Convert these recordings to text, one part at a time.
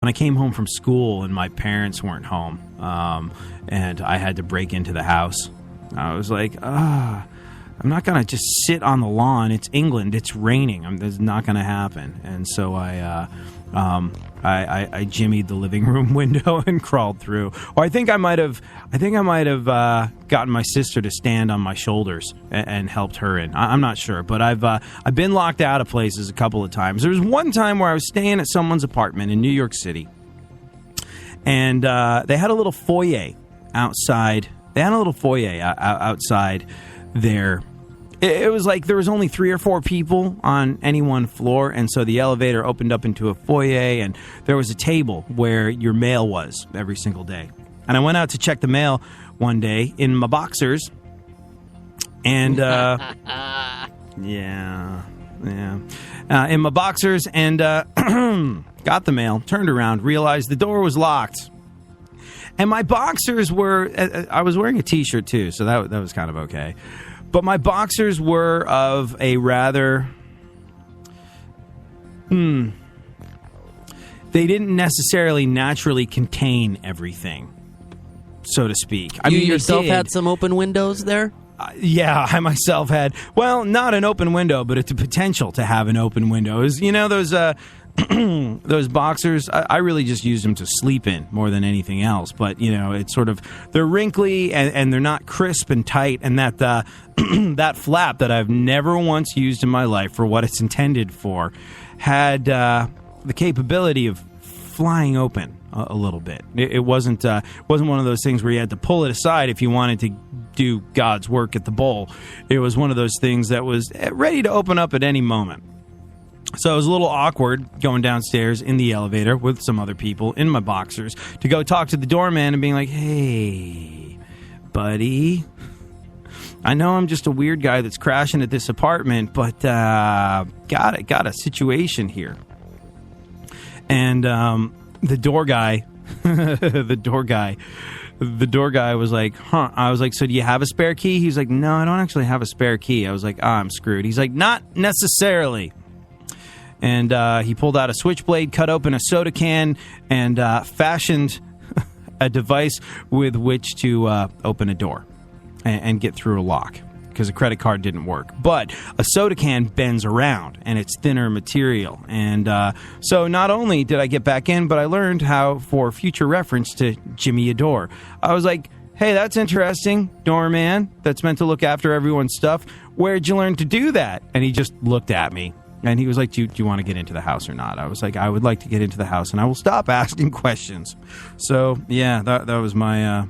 When I came home from school and my parents weren't home, and I had to break into the house, I was like, I'm not going to just sit on the lawn. It's England. It's raining. That's not going to happen. And so I jimmied the living room window and crawled through. Or I think I might have gotten my sister to stand on my shoulders and helped her in. I'm not sure, but I've been locked out of places a couple of times. There was one time where I was staying at someone's apartment in New York City, and they had a little foyer outside. They had a little foyer outside there. It was like there was only 3 or 4 people on any one floor, and so the elevator opened up into a foyer, and there was a table where your mail was every single day. And I went out to check the mail one day in my boxers, and in my boxers, and got the mail, turned around, realized the door was locked. And my boxers were, I was wearing a T-shirt too, so that was kind of okay. But my boxers were of a rather, they didn't necessarily naturally contain everything, so to speak. You yourself had some open windows there? Yeah, I myself had, well, not an open window, but it's a potential to have an open window. It was, those boxers, I really just used them to sleep in more than anything else. But, it's sort of, they're wrinkly and they're not crisp and tight. And that that flap that I've never once used in my life for what it's intended for had the capability of flying open a little bit. It wasn't one of those things where you had to pull it aside if you wanted to do God's work at the bowl. It was one of those things that was ready to open up at any moment. So it was a little awkward going downstairs in the elevator with some other people in my boxers to go talk to the doorman and being like, "Hey, buddy, I know I'm just a weird guy that's crashing at this apartment, but got a situation here." And the door guy, the door guy was like, "Huh?" I was like, "So do you have a spare key?" He's like, "No, I don't actually have a spare key." I was like, I'm screwed." He's like, "Not necessarily." And he pulled out a switchblade, cut open a soda can, and fashioned a device with which to open a door and get through a lock, because a credit card didn't work. But a soda can bends around, and it's thinner material. And so not only did I get back in, but I learned how, for future reference, to jimmy a door. I was like, "Hey, that's interesting, doorman that's meant to look after everyone's stuff. Where'd you learn to do that?" And he just looked at me. And he was like, do you want to get into the house or not? I was like, I would like to get into the house, and I will stop asking questions. So, yeah, that was my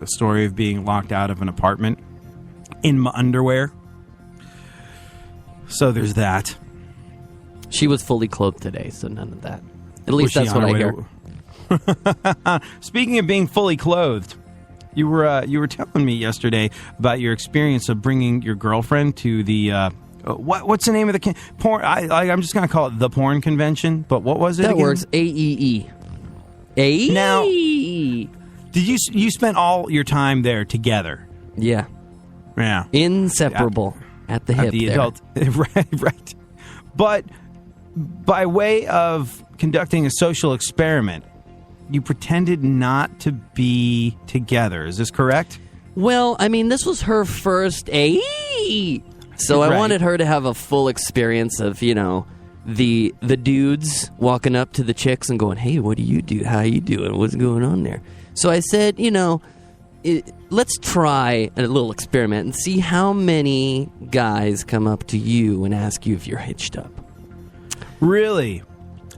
story of being locked out of an apartment in my underwear. So there's that. She was fully clothed today, so none of that. At least that's what I hear. Speaking of being fully clothed, you were telling me yesterday about your experience of bringing your girlfriend to the... what's the name of the porn? I'm just going to call it the porn convention. But what was it that again? Works. AEE. AEE. Now, did you spend all your time there together? Yeah. Yeah. Inseparable at the hip. The adult, right. But by way of conducting a social experiment, you pretended not to be together. Is this correct? Well, I mean, this was her first AEE. So I wanted her to have a full experience of, the dudes walking up to the chicks and going, "Hey, what do you do? How you doing? What's going on there?" So I said, let's try a little experiment and see how many guys come up to you and ask you if you're hitched up. Really?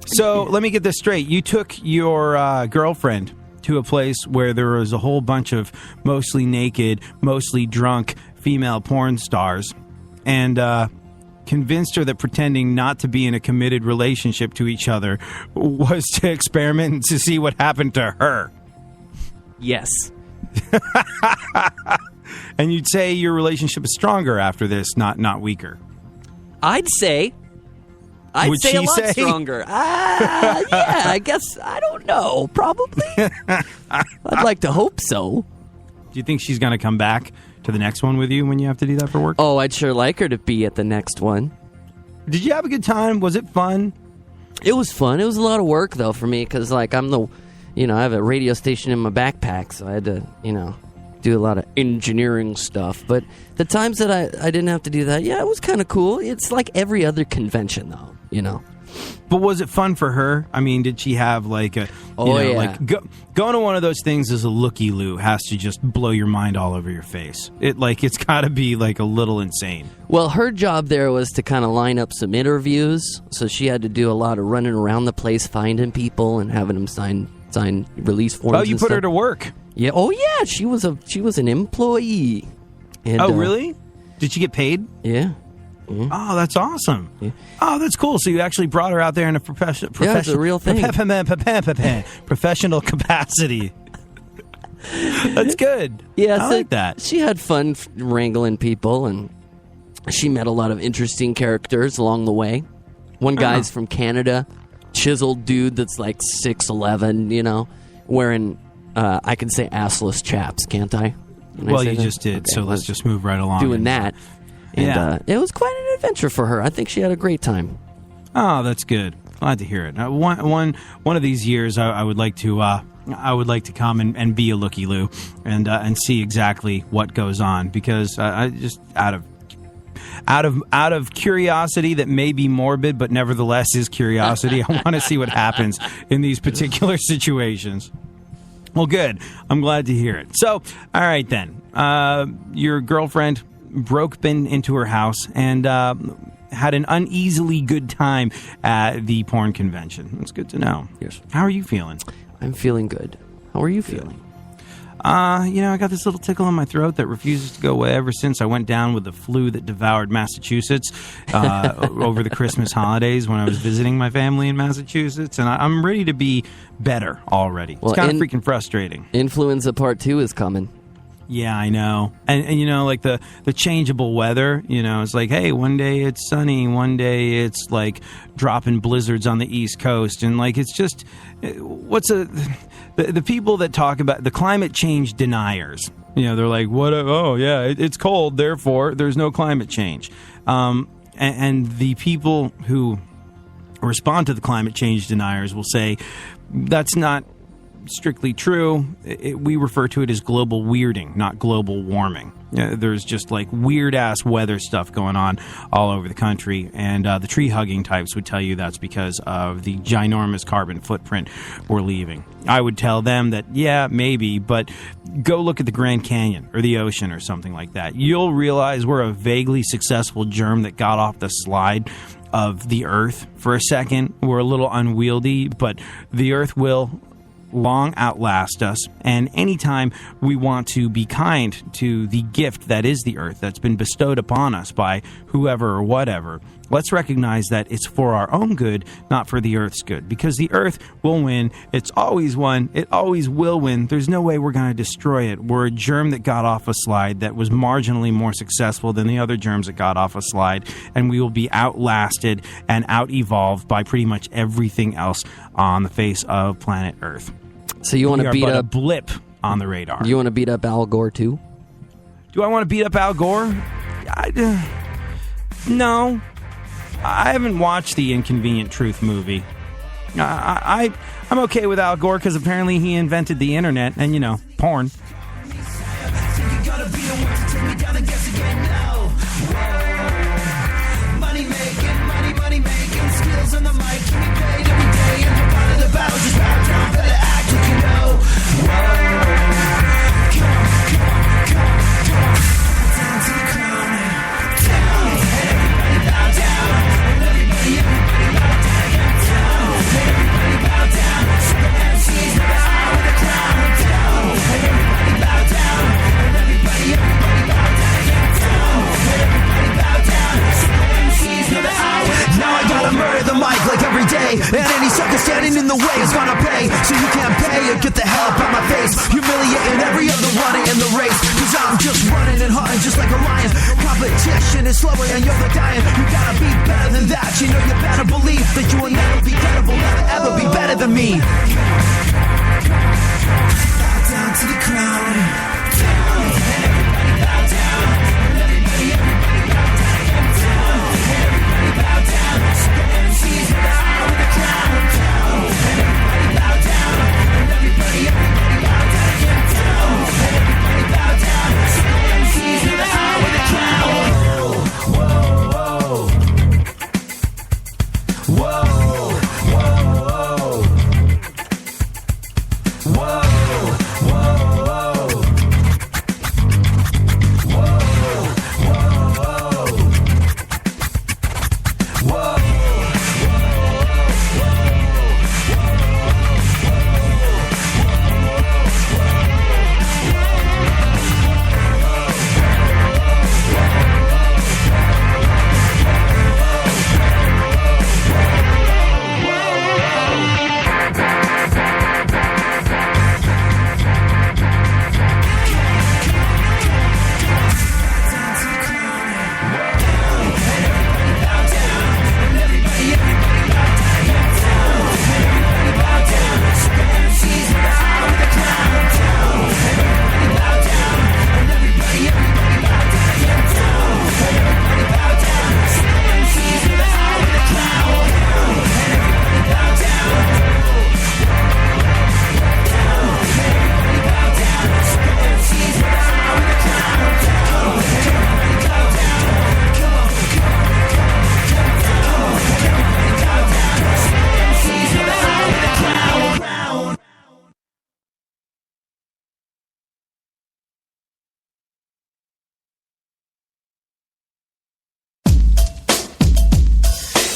So let me get this straight. You took your girlfriend to a place where there was a whole bunch of mostly naked, mostly drunk female porn stars, and convinced her that pretending not to be in a committed relationship to each other was to experiment and to see what happened to her. Yes. And you'd say your relationship is stronger after this, not weaker. I'd say a lot stronger. Yeah, I guess. I don't know. Probably. I'd like to hope so. Do you think she's going to come back to the next one with you when you have to do that for work? Oh, I'd sure like her to be at the next one. Did you have a good time? Was it fun? It was fun. It was a lot of work, though, for me, because, like, I have a radio station in my backpack, so I had to, do a lot of engineering stuff. But the times that I didn't have to do that, yeah, it was kind of cool. It's like every other convention, though, But was it fun for her? I mean, did she have like a... going to one of those things as a looky-loo has to just blow your mind all over your face. It's got to be like a little insane. Well, her job there was to kind of line up some interviews, so she had to do a lot of running around the place, finding people and having them sign release forms. Oh, you put her to work. Yeah. Oh, yeah. She was an employee. And, really? Did she get paid? Yeah. Mm-hmm. Oh, that's awesome. Yeah. Oh, that's cool. So you actually brought her out there in a Yeah, it's a real thing. Professional capacity. That's good. Yeah, I like that. She had fun wrangling people, and she met a lot of interesting characters along the way. One guy's from Canada, chiseled dude that's like 6'11", wearing, I can say assless chaps, can't I? Well, you just did, okay, so let's just move right along. Doing that. And it was quite an adventure for her. I think she had a great time. Oh, that's good. Glad to hear it. One of these years, I would like to come and be a looky-loo and see exactly what goes on, because I just out of curiosity that may be morbid, but nevertheless is curiosity. I want to see what happens in these particular situations. Well, good. I'm glad to hear it. So, all right then. Your girlfriend broke into her house and had an uneasily good time at the porn convention. That's good to know. Yes. How are you feeling? I'm feeling good. How are you feeling? I got this little tickle in my throat that refuses to go away ever since I went down with the flu that devoured Massachusetts over the Christmas holidays when I was visiting my family in Massachusetts, and I'm ready to be better already. It's kind of freaking frustrating. Influenza Part 2 is coming. Yeah, I know. And like the changeable weather, it's like, hey, one day it's sunny, one day it's like dropping blizzards on the East Coast. And like, it's just, the people that talk about the climate change deniers, they're like, what? Oh, yeah, it's cold, therefore there's no climate change. And the people who respond to the climate change deniers will say, that's not strictly true. We refer to it as global weirding, not global warming. There's just like weird ass weather stuff going on all over the country, and the tree hugging types would tell you that's because of the ginormous carbon footprint we're leaving. I would tell them that, yeah, maybe, but go look at the Grand Canyon or the ocean or something like that. You'll realize we're a vaguely successful germ that got off the slide of the Earth for a second. We're a little unwieldy, but the Earth will long outlast us, and anytime we want to be kind to the gift that is the Earth that's been bestowed upon us by whoever or whatever, let's recognize that it's for our own good, not for the Earth's good, because the Earth will win. It's always won. It always will win. There's no way we're going to destroy it. We're a germ that got off a slide that was marginally more successful than the other germs that got off a slide, and we will be outlasted and out-evolved by pretty much everything else on the face of planet Earth. So you want to beat up a blip on the radar. You want to beat up Al Gore too? Do I want to beat up Al Gore? No. I haven't watched the Inconvenient Truth movie. I'm okay with Al Gore because apparently he invented the internet and, porn. Money making, skills on the mic, keep me paid every day, and provided the battle, just bow down, better act like you know. Come on, down to the crown, down, and everybody bow down, and everybody bow down, and everybody bow down, so the MC's never out with the crown, down, and everybody bow down, and everybody bow down, and everybody bow down, so the MC's never out with the crown. Now I gotta murder the mic like every day, and any sucker standing in the way is gonna pay. So you can't pay or get the hell up out my face, humiliating every other runner in the race. Cause I'm just running and hunting just like a lion. Competition is slower and you're the dying. You gotta be better than that. You know you better believe that you will never be credible, never ever be better than me. Bow down to the crown, down, and everybody bow down, and everybody bow down, down, and everybody bow down. So the MC's never out with the crown.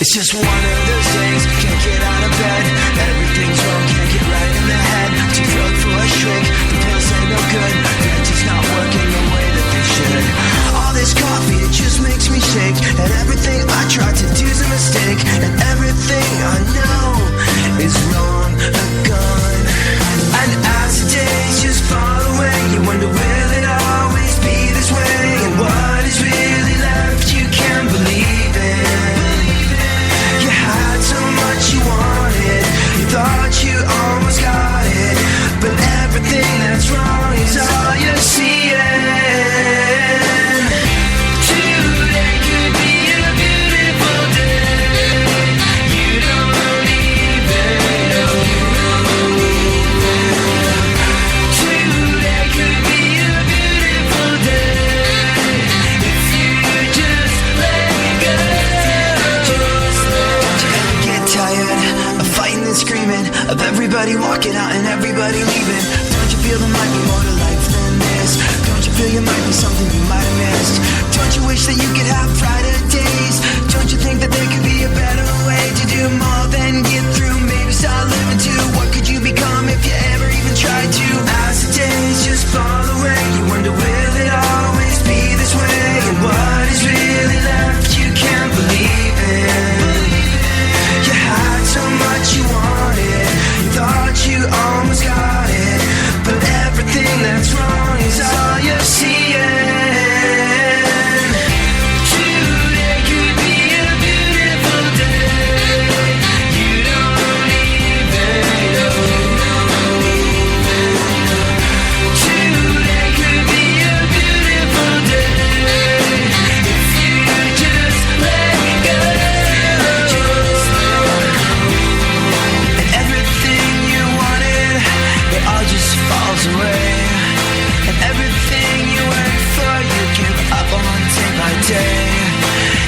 It's just one of those days, can't get out of bed. Everything's wrong, can't get right in the head. Too drunk for a shrink, the pills ain't no good. They're just not working the way that they should. All this coffee, it just makes me shake. And everything I try to do's a mistake. And everything I know is wrong again. And as the days just fall away, you wonder, will it always be this way? And what is really left you can't believe in. You had so much you wanted, you thought you almost got it, but everything that's wrong is all you're seeing. Today could be a beautiful day. You don't even know. Today could be a beautiful day if you just let go. Get tired of fighting and screaming, of everybody walking out and everybody leaving. Don't you feel there might be more to life than this? Don't you feel you might be something you might have missed? Don't you wish that you could have brighter days? Don't you think that there could be a better way to do more than get through? Maybe start living too. What could you become if you ever even tried to? As the days just fall away, you wonder, will it always be this way? And what is really left you can't believe in. You had so much you wanted, you thought you almost got it, but everything that's wrong is all you're seeing. Today could be a beautiful day. You don't even know. Today could be a beautiful day if you just let go. And everything you wanted, it all just falls away. And everything you worked for, you give up on day by day.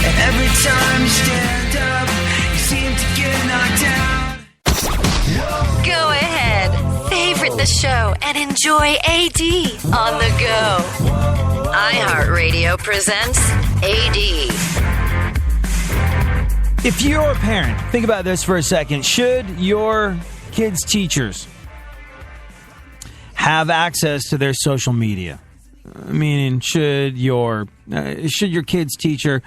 And every time you stand up, you seem to get knocked down. Go ahead, favorite the show, and enjoy AD on the go. iHeartRadio presents AD. If you're a parent, think about this for a second. Should your kids' teachers have access to their social media? Meaning, should your kids' teacher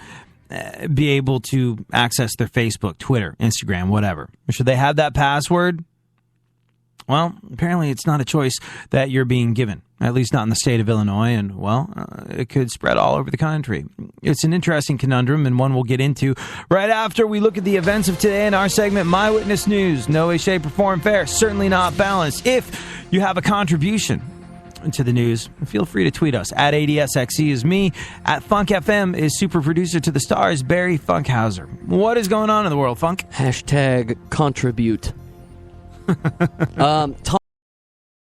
be able to access their Facebook, Twitter, Instagram, whatever? Should they have that password? Well, apparently it's not a choice that you're being given, at least not in the state of Illinois, and, well, it could spread all over the country. It's an interesting conundrum, and one we'll get into right after we look at the events of today in our segment, My Witness News. No way, shape, or form fair, certainly not balanced. If you have a contribution to the news, feel free to tweet us. At ADSXE is me. At Funk FM is super producer to the stars, Barry Funkhauser. What is going on in the world, Funk? #contribute.